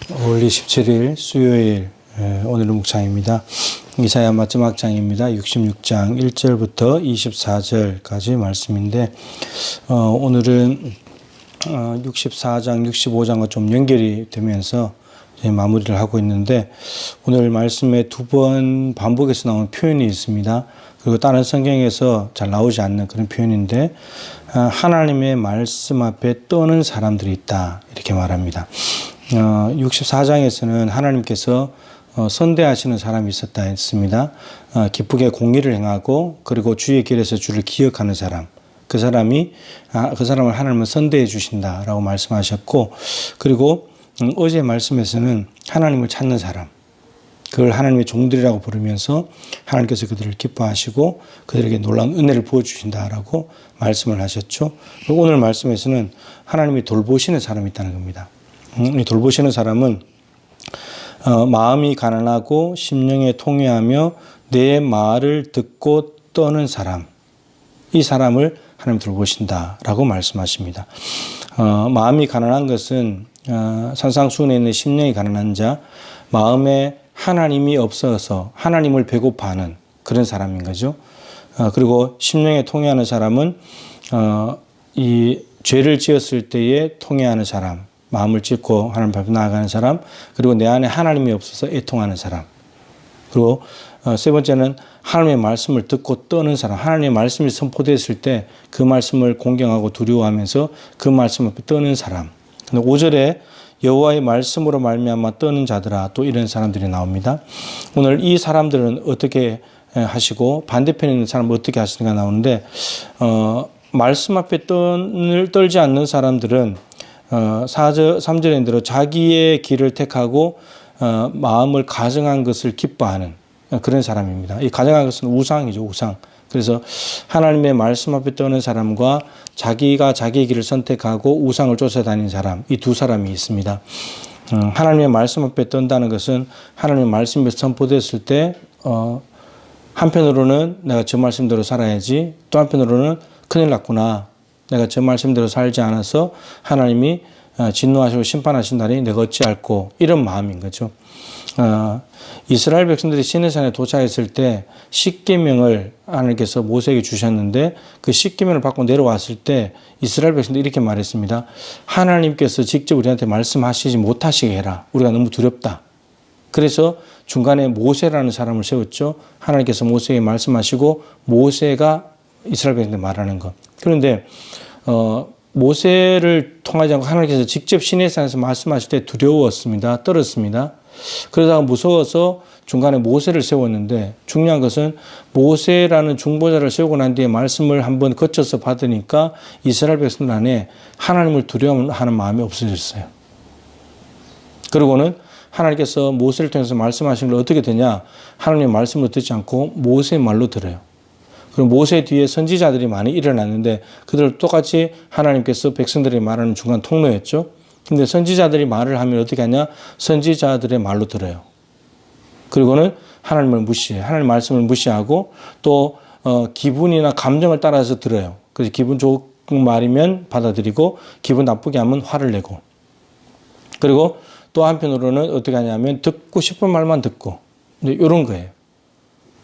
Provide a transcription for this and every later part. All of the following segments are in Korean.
5월 27일 수요일 오늘의 묵상입니다. 이사야 마지막 장입니다. 66장 1절부터 24절까지 말씀인데 오늘은 64장, 65장과 좀 연결이 되면서 마무리를 하고 있는데 오늘 말씀에 두 번 반복해서 나오는 표현이 있습니다. 그리고 다른 성경에서 잘 나오지 않는 그런 표현인데 하나님의 말씀 앞에 떠는 사람들이 있다 이렇게 말합니다. 64장에서는 하나님께서 선대하시는 사람이 있었다 했습니다. 기쁘게 공의를 행하고 그리고 주의 길에서 주를 기억하는 사람, 그 사람을 하나님은 선대해 주신다라고 말씀하셨고, 그리고 어제 말씀에서는 하나님을 찾는 사람, 그걸 하나님의 종들이라고 부르면서 하나님께서 그들을 기뻐하시고 그들에게 놀라운 은혜를 부어주신다라고 말씀을 하셨죠. 오늘 말씀에서는 하나님이 돌보시는 사람이 있다는 겁니다. 이 돌보시는 사람은 마음이 가난하고 심령에 통회하며 내 말을 듣고 떠는 사람, 이 사람을 하나님 돌보신다라고 말씀하십니다. 마음이 가난한 것은 산상수훈에 있는 심령이 가난한 자, 마음에 하나님이 없어서 하나님을 배고파하는 그런 사람인 거죠. 그리고 심령에 통회하는 사람은 이 죄를 지었을 때에 통회하는 사람, 마음을 찢고 하나님 앞에 나아가는 사람, 그리고 내 안에 하나님이 없어서 애통하는 사람, 그리고 세 번째는 하나님의 말씀을 듣고 떠는 사람, 하나님의 말씀이 선포됐을 때 그 말씀을 공경하고 두려워하면서 그 말씀 앞에 떠는 사람. 근데 5절에 여호와의 말씀으로 말미암아 떠는 자들아, 또 이런 사람들이 나옵니다. 오늘 이 사람들은 어떻게 하시고 반대편에 있는 사람은 어떻게 하시는가 나오는데 말씀 앞에 떨지 않는 사람들은 3절에 대로 자기의 길을 택하고 마음을 가정한 것을 기뻐하는 그런 사람입니다. 이 가정한 것은 우상이죠, 우상. 그래서 하나님의 말씀 앞에 떠는 사람과 자기가 자기의 길을 선택하고 우상을 쫓아다니는 사람, 이 두 사람이 있습니다. 하나님의 말씀 앞에 떤다는 것은 하나님의 말씀이 선포됐을 때 한편으로는 내가 저 말씀대로 살아야지, 또 한편으로는 큰일 났구나, 내가 저 말씀대로 살지 않아서 하나님이 진노하시고 심판하신다니 내가 어찌할꼬, 이런 마음인 거죠. 이스라엘 백성들이 시내산에 도착했을 때 십계명을 하나님께서 모세에게 주셨는데 그 십계명을 받고 내려왔을 때 이스라엘 백성들이 이렇게 말했습니다. 하나님께서 직접 우리한테 말씀하시지 못하시게 해라. 우리가 너무 두렵다. 그래서 중간에 모세라는 사람을 세웠죠. 하나님께서 모세에게 말씀하시고 모세가 이스라엘 백성들에게 말하는 것. 그런데 모세를 통하지 않고 하나님께서 직접 시내산에서 말씀하실 때 두려웠습니다. 떨었습니다. 그러다가 무서워서 중간에 모세를 세웠는데 중요한 것은 모세라는 중보자를 세우고 난 뒤에 말씀을 한번 거쳐서 받으니까 이스라엘 백성들 안에 하나님을 두려워하는 마음이 없어졌어요. 그리고는 하나님께서 모세를 통해서 말씀하신 걸 어떻게 되냐? 하나님의 말씀을 듣지 않고 모세의 말로 들어요. 그리고 모세 뒤에 선지자들이 많이 일어났는데 그들 똑같이 하나님께서 백성들이 말하는 중간 통로였죠. 근데 선지자들이 말을 하면 어떻게 하냐? 선지자들의 말로 들어요. 그리고는 하나님을 무시해. 하나님 말씀을 무시하고 또 기분이나 감정을 따라서 들어요. 그래서 기분 좋은 말이면 받아들이고 기분 나쁘게 하면 화를 내고. 그리고 또 한편으로는 어떻게 하냐면 듣고 싶은 말만 듣고. 이런 거예요.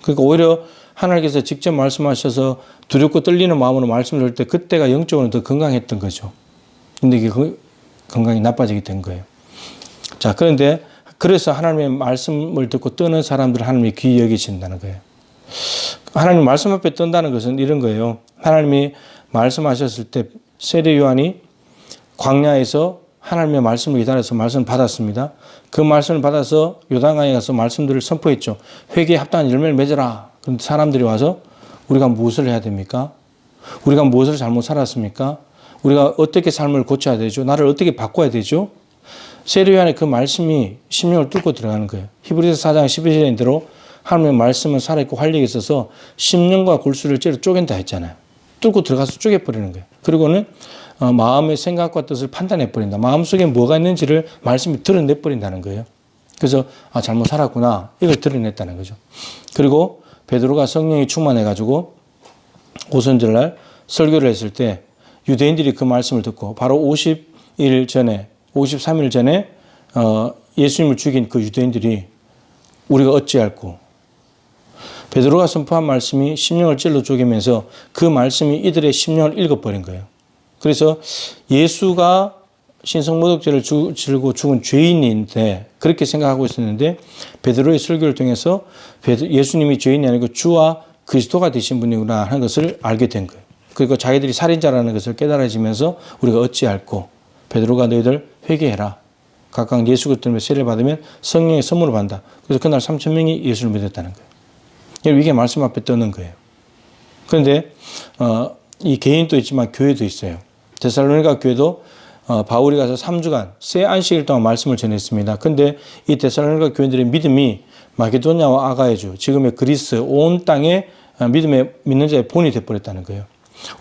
그러니까 오히려 하나님께서 직접 말씀하셔서 두렵고 떨리는 마음으로 말씀을 들을 때 그때가 영적으로 더 건강했던 거죠. 근데 이게 건강이 나빠지게 된 거예요. 자, 그런데 그래서 하나님의 말씀을 듣고 떠는 사람들을 하나님이 귀히 여기신다는 거예요. 하나님 말씀 앞에 떤다는 것은 이런 거예요. 하나님이 말씀하셨을 때 세례 요한이 광야에서 하나님의 말씀을 기다려서 말씀을 받았습니다. 그 말씀을 받아서 요단강에 가서 말씀들을 선포했죠. 회개에 합당한 열매를 맺어라. 그런데 사람들이 와서 우리가 무엇을 해야 됩니까? 우리가 무엇을 잘못 살았습니까? 우리가 어떻게 삶을 고쳐야 되죠? 나를 어떻게 바꿔야 되죠? 세례 요한의 그 말씀이 심령을 뚫고 들어가는 거예요. 히브리서 4장 12절인 대로 하나님의 말씀은 살아있고 활력이 있어서 심령과 골수를 째려 쪼갠다 했잖아요. 뚫고 들어가서 쪼개버리는 거예요. 그리고는 마음의 생각과 뜻을 판단해버린다. 마음속에 뭐가 있는지를 말씀이 드러내버린다는 거예요. 그래서 잘못 살았구나. 이걸 드러냈다는 거죠. 그리고 베드로가 성령이 충만해가지고 오순절날 설교를 했을 때 유대인들이 그 말씀을 듣고 바로 53일 전에 예수님을 죽인 그 유대인들이 우리가 어찌할꼬. 베드로가 선포한 말씀이 심령을 찔러 죽이면서 그 말씀이 이들의 심령을 읽어버린 거예요. 그래서 예수가 신성모독죄를 지르고 죽은 죄인인데 그렇게 생각하고 있었는데 베드로의 설교를 통해서 예수님이 죄인이 아니고 주와 그리스도가 되신 분이구나 하는 것을 알게 된 거예요. 그리고 자기들이 살인자라는 것을 깨달아지면서 우리가 어찌할꼬. 베드로가 너희들 회개해라. 각각 예수 그리스도의 세례를 받으면 성령의 선물을 받는다. 그래서 그날 3,000명이 예수를 믿었다는 거예요. 이게 말씀 앞에 떠는 거예요. 그런데 이 개인도 있지만 교회도 있어요. 데살로니가 교회도 바울이 가서 3주간 새 안식일 동안 말씀을 전했습니다. 그런데 이 데살로니가 교인들의 믿음이 마게도냐와 아가야주, 지금의 그리스 온 땅에 믿는 자의 본이 되어버렸다는 거예요.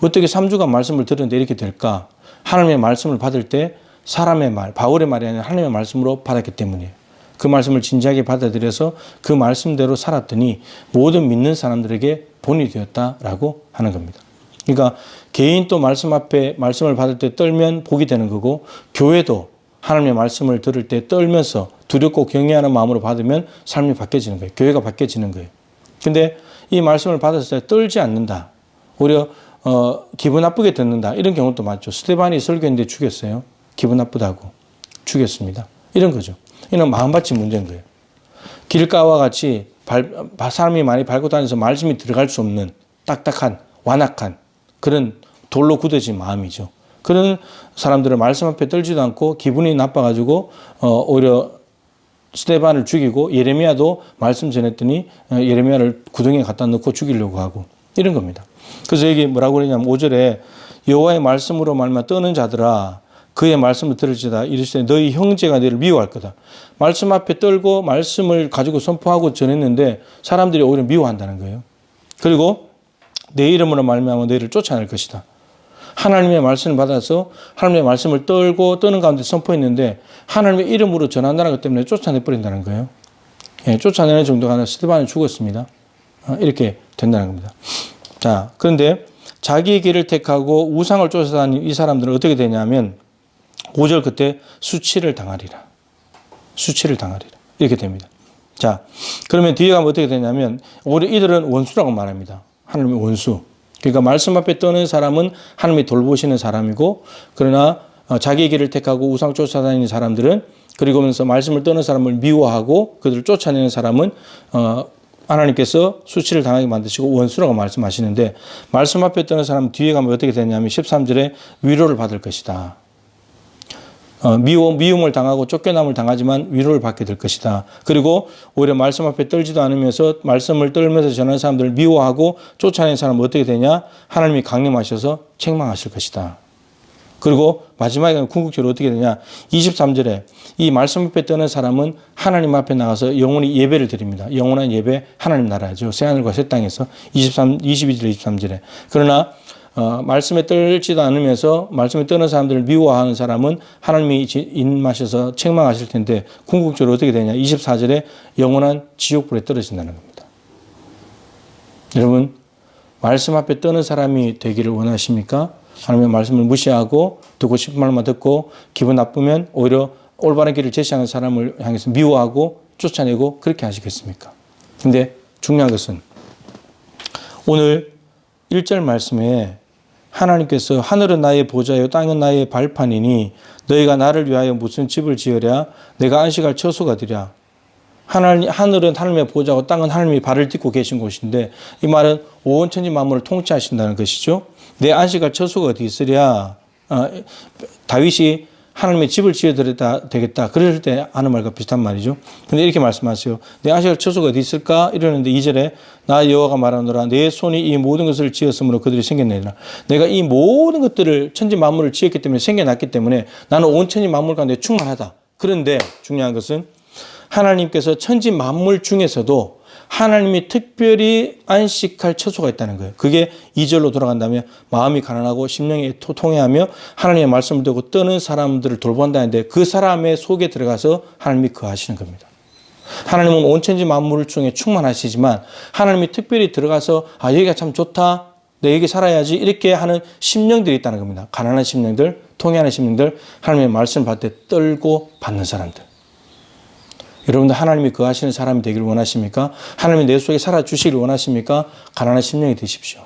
어떻게 3주간 말씀을 들었는데 이렇게 될까? 하나님의 말씀을 받을 때 사람의 말, 바울의 말이 아니라 하나님의 말씀으로 받았기 때문이에요. 그 말씀을 진지하게 받아들여서 그 말씀대로 살았더니 모든 믿는 사람들에게 본이 되었다라고 하는 겁니다. 그러니까 개인 또 말씀 앞에 말씀을 받을 때 떨면 복이 되는 거고 교회도 하나님의 말씀을 들을 때 떨면서 두렵고 경외하는 마음으로 받으면 삶이 바뀌어지는 거예요. 교회가 바뀌어지는 거예요. 근데 이 말씀을 받았을 때 떨지 않는다. 오히려 기분 나쁘게 듣는다. 이런 경우도 많죠. 스데반이 설교했는데 죽였어요. 기분 나쁘다고 죽였습니다. 이런 거죠. 이는 마음밭이 문제인 거예요. 길가와 같이 사람이 많이 밟고 다니면서 말씀이 들어갈 수 없는 딱딱한 완악한 그런 돌로 굳어진 마음이죠. 그런 사람들은 말씀 앞에 떨지도 않고 기분이 나빠가지고 오히려 스데반을 죽이고 예레미야도 말씀 전했더니 예레미야를 구덩이에 갖다 넣고 죽이려고 하고 이런 겁니다. 그래서 여기 뭐라고 그러냐면 5절에 여호와의 말씀으로 말미암아 떠는 자들아 그의 말씀을 들을지다 이르시되 너희 형제가 너희를 미워할 거다. 말씀 앞에 떨고 말씀을 가지고 선포하고 전했는데 사람들이 오히려 미워한다는 거예요. 그리고 내 이름으로 말미암아 너희를 쫓아낼 것이다. 하나님의 말씀을 받아서 하나님의 말씀을 떨고 떠는 가운데 선포했는데 하나님의 이름으로 전한다는 것 때문에 쫓아내버린다는 거예요. 예, 쫓아내는 정도가 아니라 스데반이 죽었습니다. 이렇게 된다는 겁니다. 자, 그런데 자기의 길을 택하고 우상을 쫓아다니는 이 사람들은 어떻게 되냐면 5절 끝에 수치를 당하리라. 수치를 당하리라. 이렇게 됩니다. 자, 그러면 뒤에 가면 어떻게 되냐면 오히려 이들은 원수라고 말합니다. 하나님의 원수. 그러니까 말씀 앞에 떠는 사람은 하나님이 돌보시는 사람이고 그러나 자기의 길을 택하고 우상 쫓아다니는 사람들은 그리고면서 말씀을 떠는 사람을 미워하고 그들을 쫓아내는 사람은 하나님께서 수치를 당하게 만드시고 원수라고 말씀하시는데 말씀 앞에 떠는 사람은 뒤에 가면 어떻게 되냐면 13절에 위로를 받을 것이다. 미움을 당하고 쫓겨남을 당하지만 위로를 받게 될 것이다. 그리고 오히려 말씀 앞에 떨지도 않으면서 말씀을 떨면서 전하는 사람들을 미워하고 쫓아내는 사람은 어떻게 되냐? 하나님이 강림하셔서 책망하실 것이다. 그리고 마지막에 궁극적으로 어떻게 되냐? 23절에 이 말씀 앞에 떠는 사람은 하나님 앞에 나가서 영원히 예배를 드립니다. 영원한 예배 하나님 나라죠. 새하늘과 새 땅에서 22절 23절에. 그러나 말씀에 떨지도 않으면서 말씀에 떠는 사람들을 미워하는 사람은 하나님이 임하셔서 책망하실 텐데 궁극적으로 어떻게 되냐? 24절에 영원한 지옥불에 떨어진다는 겁니다. 여러분 말씀 앞에 떠는 사람이 되기를 원하십니까? 하나님의 말씀을 무시하고 듣고 싶은 말만 듣고 기분 나쁘면 오히려 올바른 길을 제시하는 사람을 향해서 미워하고 쫓아내고 그렇게 하시겠습니까? 근데 중요한 것은 오늘 1절 말씀에 하나님께서 하늘은 나의 보좌요 땅은 나의 발판이니 너희가 나를 위하여 무슨 집을 지으랴 내가 안식할 처소가 되랴. 하늘은 하나님의 보좌고 땅은 하나님이 발을 딛고 계신 곳인데 이 말은 온 천지 만물을 통치하신다는 것이죠. 내 안식할 처소가 어디 있으랴. 다윗이 하나님의 집을 지어드려야 되겠다. 그럴 때 하는 말과 비슷한 말이죠. 근데 이렇게 말씀하세요. 내 안식할 처소가 어디 있을까? 이러는데 2절에 나 여호와가 말하노라 내 손이 이 모든 것을 지었으므로 그들이 생겨내리라. 내가 이 모든 것들을 천지 만물을 지었기 때문에 생겨났기 때문에 나는 온 천지 만물 가운데 충만하다. 그런데 중요한 것은 하나님께서 천지 만물 중에서도 하나님이 특별히 안식할 처소가 있다는 거예요. 그게 2절로 돌아간다면 마음이 가난하고 심령이 통회하며 하나님의 말씀을 듣고 떠는 사람들을 돌본다는데 그 사람의 속에 들어가서 하나님이 거하시는 겁니다. 하나님은 온 천지 만물 중에 충만하시지만 하나님이 특별히 들어가서 여기가 참 좋다. 내 여기 살아야지 이렇게 하는 심령들이 있다는 겁니다. 가난한 심령들, 통회하는 심령들, 하나님의 말씀을 받을 때 떨고 받는 사람들. 여러분들 하나님이 거하시는 사람이 되기를 원하십니까? 하나님이 내 속에 살아주시기를 원하십니까? 가난한 심령이 되십시오.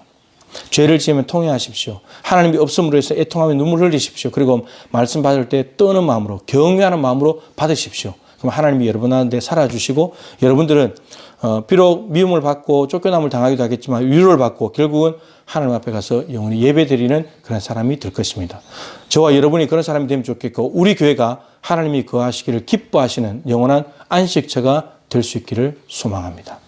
죄를 지으면 통회하십시오. 하나님이 없음으로 해서 애통하며 눈물 흘리십시오. 그리고 말씀 받을 때 떠는 마음으로, 경외하는 마음으로 받으십시오. 그럼 하나님이 여러분한테 살아주시고, 여러분들은 비록 미움을 받고 쫓겨남을 당하기도 하겠지만 위로를 받고 결국은 하나님 앞에 가서 영원히 예배드리는 그런 사람이 될 것입니다. 저와 여러분이 그런 사람이 되면 좋겠고, 우리 교회가 하나님이 거하시기를 기뻐하시는 영원한 안식처가 될 수 있기를 소망합니다.